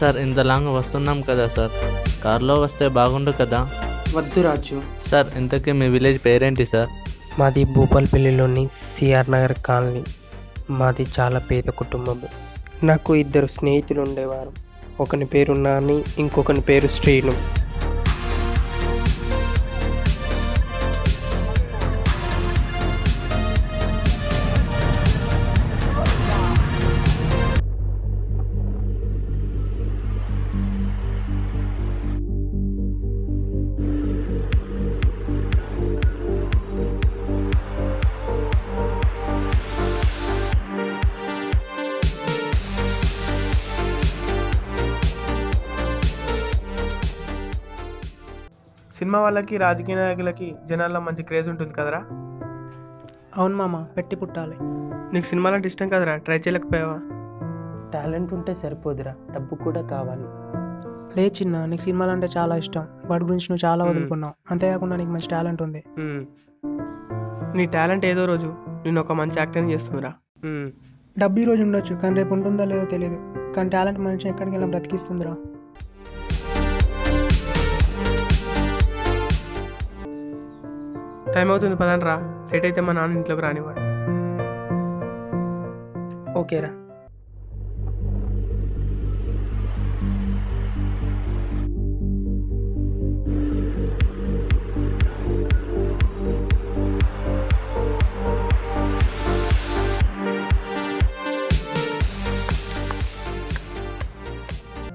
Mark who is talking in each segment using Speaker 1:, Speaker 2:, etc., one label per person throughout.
Speaker 1: Sir ఇంత long వస్తున్నాం కదా సార్, కార్లో వస్తే బాగుండు కదా.
Speaker 2: వద్దు రాజు.
Speaker 1: సార్ ఇంతకీ మీ విలేజ్ పేరేంటి సార్?
Speaker 2: మాది భూపాల్పల్లిలోని సిఆర్ నగర్ కాలనీ. మాది చాలా పేద కుటుంబం. నాకు 2 స్నేహితులు ఉండేవారు. ఒకని పేరు నాని, ఇంకొకని పేరు శ్రీను.
Speaker 3: సినిమా వాళ్ళకి రాజకీయ నాయకులకి జనాల్లో మంచి క్రేజ్ ఉంటుంది కదరా.
Speaker 4: అవును మామ, పెట్టి పుట్టాలి.
Speaker 3: నీకు సినిమాలంటే ఇష్టం కదరా, ట్రై చేయలేకపోయావా?
Speaker 2: టాలెంట్ ఉంటే సరిపోదురా, డబ్బు కూడా కావాలి.
Speaker 4: లే చిన్న, నీకు సినిమాలు అంటే చాలా ఇష్టం. వాటి గురించి నువ్వు చాలా వదులుకున్నావు. అంతేకాకుండా నీకు మంచి టాలెంట్ ఉంది.
Speaker 3: నీ టాలెంట్ ఏదో రోజు నేను ఒక మంచి యాక్టర్ని చేస్తుందిరా.
Speaker 4: డబ్బు ఈ రోజు ఉండొచ్చు, కానీ రేపు ఉంటుందో లేదో తెలియదు. కానీ టాలెంట్ మనిషి ఎక్కడికి వెళ్ళినా బ్రతికిస్తుందిరా.
Speaker 3: టైం అవుతుంది పదండ్రా, లేట్ అయితే మా నాన్న ఇంట్లోకి రానివాడు.
Speaker 2: ఓకేరా.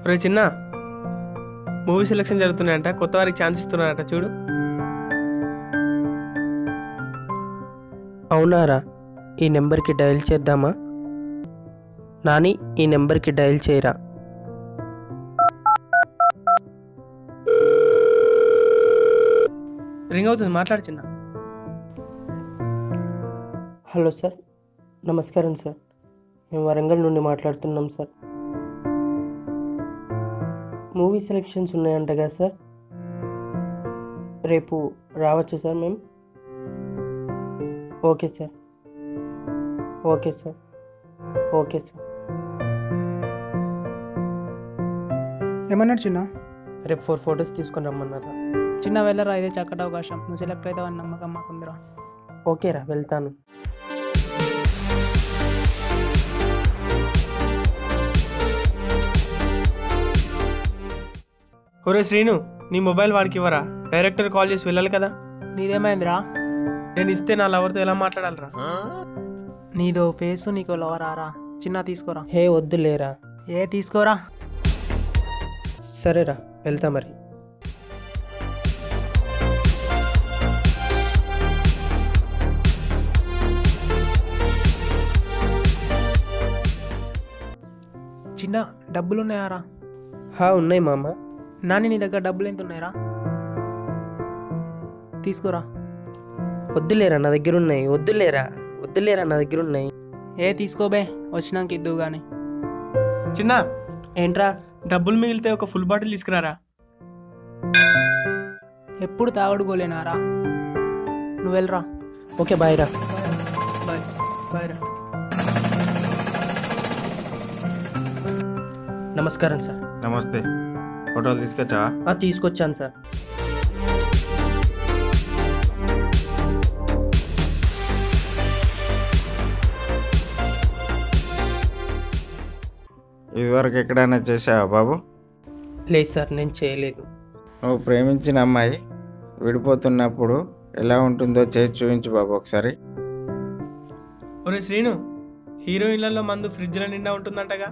Speaker 3: రే చిన్న, మూవీ సెలెక్షన్ జరుగుతున్నాయంట, కొత్త వారికి ఛాన్స్ ఇస్తున్నారట చూడు.
Speaker 2: అవునారా, ఈ నెంబర్కి డయల్ చేద్దామా? నాని, ఈ నెంబర్కి డయల్ చేయరా.
Speaker 3: రింగ్ అవుతుంది, మాట్లాడు చిన్న.
Speaker 2: హలో సార్, నమస్కారం సార్. మేము వరంగల్ నుండి మాట్లాడుతున్నాం సార్. మూవీ సెలెక్షన్స్ ఉన్నాయంటగా సార్, రేపు రావచ్చు సార్ మేము? Okay sir, okay sir, okay sir.
Speaker 4: ఏమన్నాడు చిన్న?
Speaker 2: రేపు 4 ఫొటోస్ తీసుకొని రమ్మన్నారా.
Speaker 4: చిన్న వెళ్ళరా, ఇదే చక్కటి అవకాశం. నువ్వు సెలెక్ట్ అవుతావని నమ్మకం మాకుందిరా.
Speaker 2: ఓకేరా, వెళ్తాను.
Speaker 3: ఒరే శ్రీను, నీ మొబైల్ వాడికి ఇవ్వరా, డైరెక్టర్ కాల్ చేసి వెళ్ళాలి కదా.
Speaker 4: నీదేమైందిరా?
Speaker 3: నేను ఇస్తే నా లవర్తో ఎలా మాట్లాడాలరా?
Speaker 4: నీదో ఫేసు, నీకో లవరారా. చిన్న తీసుకోరా.
Speaker 2: హే వద్దులేరా.
Speaker 4: తీసుకోరా.
Speaker 2: సరేరా, వెళ్తా మరి.
Speaker 4: చిన్న, డబ్బులున్నాయారా?
Speaker 2: ఉన్నాయి మామ.
Speaker 4: నాని, నీ దగ్గర డబ్బులు ఎంత ఉన్నాయరా? తీసుకోరా.
Speaker 2: వద్దులేరా, నా దగ్గర ఉన్నాయి. వద్దులేరా, వద్దులేరా, నా దగ్గర ఉన్నాయి.
Speaker 4: తీసుకోబే, వచ్చినాక ఇద్దు గాని.
Speaker 3: చిన్న,
Speaker 2: ఏంట్రా?
Speaker 3: డబ్బులు మిగిలితే ఒక ఫుల్ బాటిల్ తీసుకురారా.
Speaker 4: ఎప్పుడు తాగడుకోలేనారా. నువ్వు వెళ్ళరా.
Speaker 2: ఓకే, బాయ్ రా.
Speaker 3: బాయ్ బాయ్ రా.
Speaker 2: నమస్కారం సార్.
Speaker 5: నమస్తే. ఫోటోలు తీసుకొచ్చా?
Speaker 2: తీసుకొచ్చాను సార్.
Speaker 5: ఇదివరకు ఎక్కడైనా చేసావా బాబు?
Speaker 2: లేదు సార్, నేను చేయలేదు.
Speaker 5: నువ్వు ప్రేమించిన అమ్మాయి విడిపోతున్నప్పుడు ఎలా ఉంటుందో చేసి చూపించు బాబు ఒకసారి.
Speaker 3: ఒరే శ్రీను, హీరోయిన్లలో మందు ఫ్రిడ్జ్లో నిండా ఉంటుందంటగా.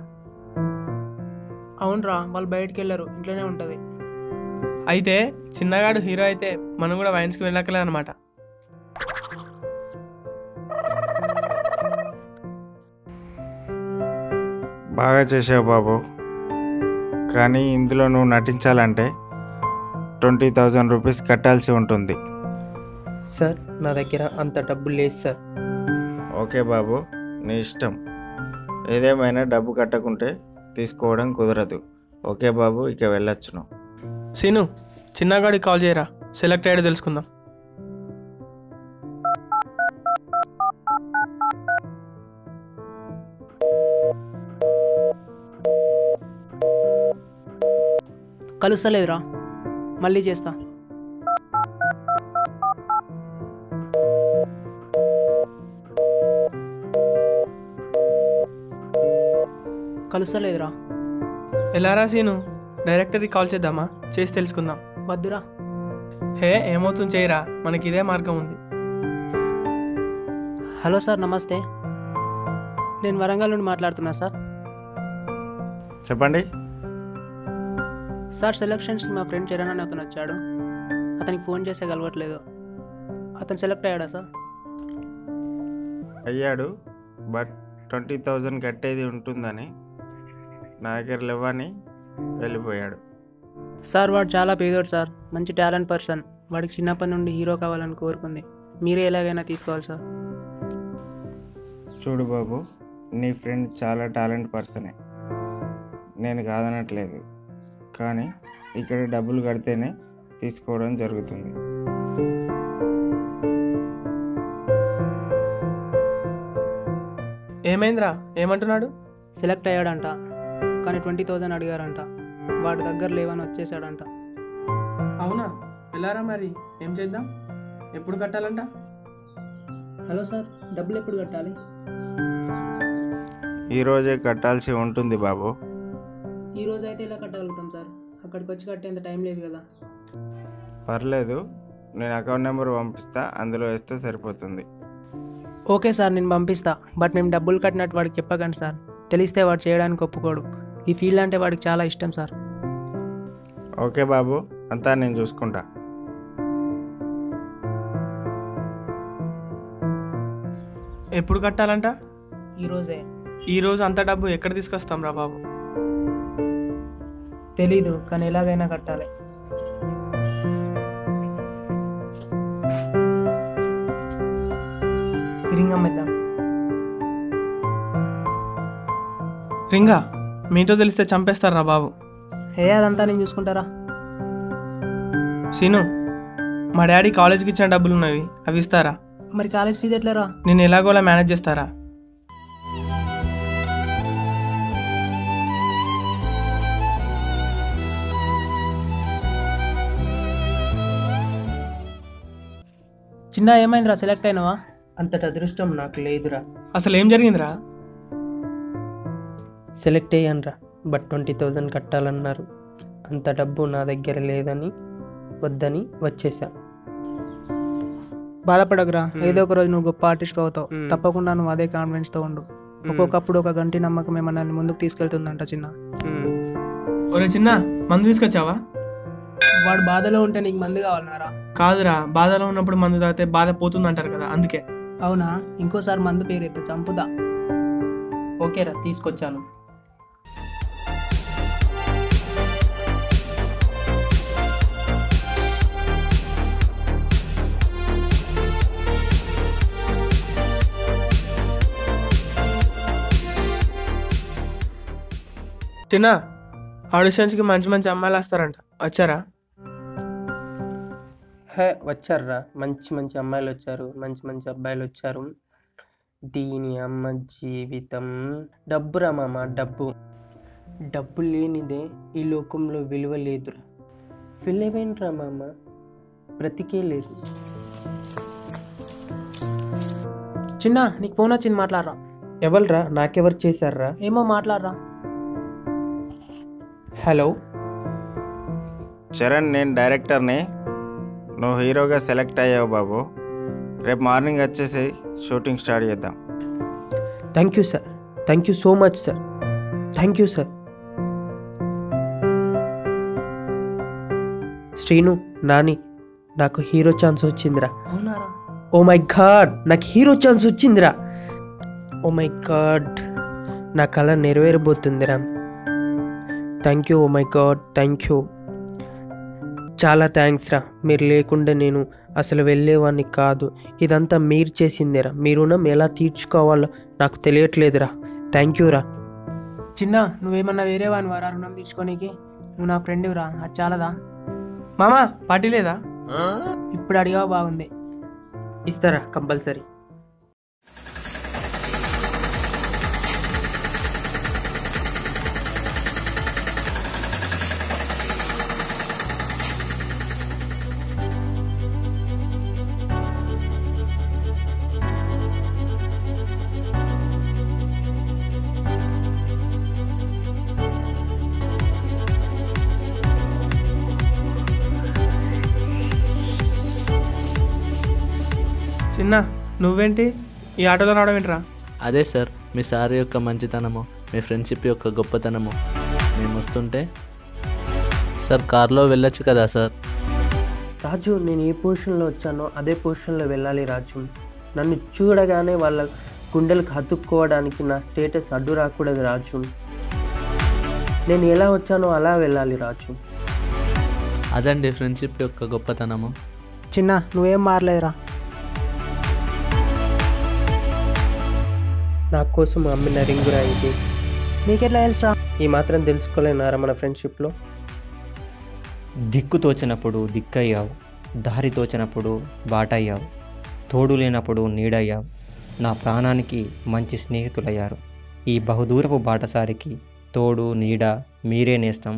Speaker 4: అవునరా, వాళ్ళు బయటికి వెళ్ళరు, ఇంట్లోనే ఉంటుంది.
Speaker 3: అయితే చిన్నగాడు హీరో అయితే మనం కూడా వైన్స్కి వెళ్ళక్కలే అనమాట.
Speaker 5: బాగా చేసావు బాబు, కానీ ఇందులో నువ్వు నటించాలంటే 20,000 రూపీస్ కట్టాల్సి ఉంటుంది.
Speaker 2: సార్, నా దగ్గర అంత డబ్బు లేదు సార్.
Speaker 5: ఓకే బాబు, నీ ఇష్టం. ఏదేమైనా డబ్బు కట్టకుంటే తీసుకోవడం కుదరదు. ఓకే బాబు, ఇక వెళ్ళొచ్చును.
Speaker 3: సీను, చిన్నగాడికి కాల్ చేయరా, సెలెక్ట్ అయ్యాడు తెలుసుకుందాం.
Speaker 4: కలుస్తలేదురా, మళ్ళీ చేస్తా. కలుస్తలేదురా.
Speaker 3: ఎలారా సీను, డైరెక్టర్కి కాల్ చేద్దామా? చేసి తెలుసుకుందాం.
Speaker 4: వద్దురా.
Speaker 3: హే ఏమవుతుంది, చేయరా, మనకి ఇదే మార్గం ఉంది.
Speaker 4: హలో సార్, నమస్తే. నేను వరంగల్ నుండి మాట్లాడుతున్నా సార్.
Speaker 5: చెప్పండి.
Speaker 4: సార్, సెలక్షన్స్కి మా ఫ్రెండ్ చరణ్ అని అతను వచ్చాడు. అతనికి ఫోన్ చేస్తే కలవట్లేదు. అతను సెలెక్ట్ అయ్యాడా సార్?
Speaker 5: అయ్యాడు, బట్ 20,000 కట్టేది ఉంటుందని నా దగ్గర లేవని వెళ్ళిపోయాడు.
Speaker 4: సార్, వాడు చాలా పేదోడు సార్, మంచి టాలెంట్ పర్సన్. వాడికి చిన్నప్పటి నుండి హీరో కావాలని కోరుకుంది. మీరే ఎలాగైనా తీసుకోవాలి సార్.
Speaker 5: చూడు బాబు, నీ ఫ్రెండ్ చాలా టాలెంట్ పర్సనే, నేను కాదనట్లేదు. కానీ ఇక్కడ డబ్బులు కడితేనే తీసుకోవడం జరుగుతుంది.
Speaker 3: ఏమైందిరా, ఏమంటున్నాడు?
Speaker 4: సెలెక్ట్ అయ్యాడంట, కానీ 20,000 అడిగారంట. వాడి దగ్గర లేవని వచ్చేసాడంట.
Speaker 3: అవునా? ఎలారా మరి, ఏం చేద్దాం? ఎప్పుడు కట్టాలంట?
Speaker 4: హలో సార్, డబ్బులు ఎప్పుడు కట్టాలి?
Speaker 5: ఈరోజే కట్టాల్సి ఉంటుంది బాబు.
Speaker 4: ఈ రోజు అయితే ఎలా కట్టగలుగుతాం సార్? అక్కడికి వచ్చి కట్టేంత టైం లేదు కదా.
Speaker 5: పర్లేదు, నేను అకౌంట్ నెంబర్ పంపిస్తా, అందులో వేస్తే సరిపోతుంది.
Speaker 4: ఓకే సార్, నేను పంపిస్తా. బట్ మేము డబ్బులు కట్టినట్టు వాడికి చెప్పకండి సార్. తెలిస్తే వాడు చేయడానికి ఒప్పుకోడు. ఈ ఫీల్డ్ అంటే వాడికి చాలా ఇష్టం సార్.
Speaker 5: ఓకే బాబు, అంతా నేను చూసుకుంటా.
Speaker 3: ఎప్పుడు కట్టాలంట?
Speaker 4: ఈరోజే.
Speaker 3: ఈరోజు అంత డబ్బు ఎక్కడ తీసుకొస్తాం రా బాబు?
Speaker 4: తెలీదు, కానీ ఎలాగైనా కట్టాలి. రింగ్ అమ్మేద్దాం.
Speaker 3: రింగా? మీతో తెలిస్తే చంపేస్తారా బాబు?
Speaker 4: అదంతా నేను చూసుకుంటారా.
Speaker 3: సీను, మా డాడీ కాలేజ్కి ఇచ్చిన డబ్బులు ఉన్నవి, అవి ఇస్తారా?
Speaker 4: మరి కాలేజ్ ఫీజు ఎట్లరా?
Speaker 3: నేను ఎలాగోలా మేనేజ్ చేస్తారా?
Speaker 4: చిన్న, ఏమైందిరా, సెలెక్ట్ అయినావా?
Speaker 2: అంతటి అదృష్టం నాకు లేదురా.
Speaker 3: అసలు ఏం జరిగిందిరా?
Speaker 2: సెలెక్ట్ అయ్యానురా, బట్ 20,000 కట్టాలన్నారు. అంత డబ్బు నా దగ్గర లేదని వద్దని వచ్చేసా.
Speaker 4: బాధపడకురా, ఏదో ఒక రోజు నువ్వు గొప్ప ఆర్టిస్ట్ అవుతావు. తప్పకుండా నువ్వు అదే కాన్ఫిడెన్స్తో ఉండు. ఒక్కొక్కప్పుడు ఒక గంటి నమ్మకమే మనల్ని ముందుకు తీసుకెళ్తుందంట చిన్న.
Speaker 3: ఒరే చిన్న, మందు తీసుకొచ్చావా?
Speaker 4: వాడు బాధలో ఉంటే నీకు మందు కావాలన్నారా?
Speaker 3: కాదురా, బాధలో ఉన్నప్పుడు మందు తాగితే బాధ పోతుంది అంటారు కదా, అందుకే.
Speaker 4: అవునా? ఇంకోసారి మందు పేరెత్తు, చంపుతా.
Speaker 2: ఓకేరా, తీసుకొచ్చాను.
Speaker 3: చిన్న, ఆడిషన్స్కి మంచి మంచి అమ్మాయిలు వస్తారంట, వచ్చారా?
Speaker 2: వచ్చారురా, మంచి మంచి అమ్మాయిలు వచ్చారు, మంచి మంచి అబ్బాయిలు వచ్చారు. దీని అమ్మ జీవితం. డబ్బురా మామ, డబ్బు. డబ్బు లేనిదే ఈ లోకంలో విలువ లేదురా. విలువేంట్రా మామ, బ్రతికే లేదు.
Speaker 4: చిన్న, నీకు ఫోన్ వచ్చింది, మాట్లాడరా.
Speaker 2: ఎవరురా? నాకెవరు చేశారా?
Speaker 4: ఏమో, మాట్లాడరా.
Speaker 2: హలో
Speaker 5: చరణ్, నేను డైరెక్టర్ని. నువ్వు హీరోగా సెలెక్ట్ అయ్యావు బాబు. రేపు మార్నింగ్ వచ్చేసి షూటింగ్ స్టార్ట్ చేద్దాం.
Speaker 2: Thank you sir, thank you so much sir, thank you sir. Srinu, Nani, నాకు హీరో ఛాన్స్ వచ్చిందిరా.
Speaker 4: అవునారా?
Speaker 2: ఓ మై గాడ్, నాకు హీరో ఛాన్స్ వచ్చిందిరా. ఓ మై గాడ్, నా కళ నెరవేరబోతుందిరా. Thank you, oh my God, thank you, చాలా థ్యాంక్స్ రా. మీరు లేకుండా నేను అసలు వెళ్ళేవాడిని కాదు. ఇదంతా మీరు చేసిందేరా. మీ రుణం ఎలా తీర్చుకోవాలో నాకు తెలియట్లేదురా. థ్యాంక్ యూ రా.
Speaker 4: చిన్న, నువ్వేమన్నా వేరే వాని వారా రుణం తీర్చుకోనీకి? నువ్వు నా ఫ్రెండ్విరా, అది చాలదా?
Speaker 3: మామా, పార్టీ లేదా?
Speaker 4: ఇప్పుడు అడిగావు, బాగుంది.
Speaker 2: ఇస్తారా? కంపల్సరీ.
Speaker 3: చిన్న నువ్వేంటి ఈ ఆటోలో రావడం ఏంట్రా?
Speaker 1: అదే సార్ మీ సార్ యొక్క మంచితనము, మీ ఫ్రెండ్షిప్ యొక్క గొప్పతనము. మేము వస్తుంటే సార్ కార్లో వెళ్ళొచ్చు కదా సార్.
Speaker 2: రాజు, నేను ఏ పొజిషన్లో వచ్చానో అదే పొజిషన్లో వెళ్ళాలి రాజు. నన్ను చూడగానే వాళ్ళ గుండెలకు హత్తుక్కోవడానికి నా స్టేటస్ అడ్డు రాకూడదు రాజు. నేను ఎలా వచ్చానో అలా వెళ్ళాలి రాజు.
Speaker 1: అదండి ఫ్రెండ్షిప్ యొక్క గొప్పతనము.
Speaker 4: చిన్న నువ్వేం మారలేదురా.
Speaker 2: నా కోసం అమ్మిన రింగురా ఇది.
Speaker 4: నీకెట్లా తెలుసురా?
Speaker 2: ఈ మాత్రం తెలుసుకోలేనారా మన ఫ్రెండ్షిప్లో?
Speaker 6: దిక్కు తోచినప్పుడు దిక్కయ్యావు, దారి తోచినప్పుడు బాటయ్యావు, తోడు లేనప్పుడు నీడయ్యావు, నా ప్రాణానికి మంచి స్నేహితులయ్యారు. ఈ బహుదూరపు బాటసారికి తోడు నీడ మీరే నేస్తం.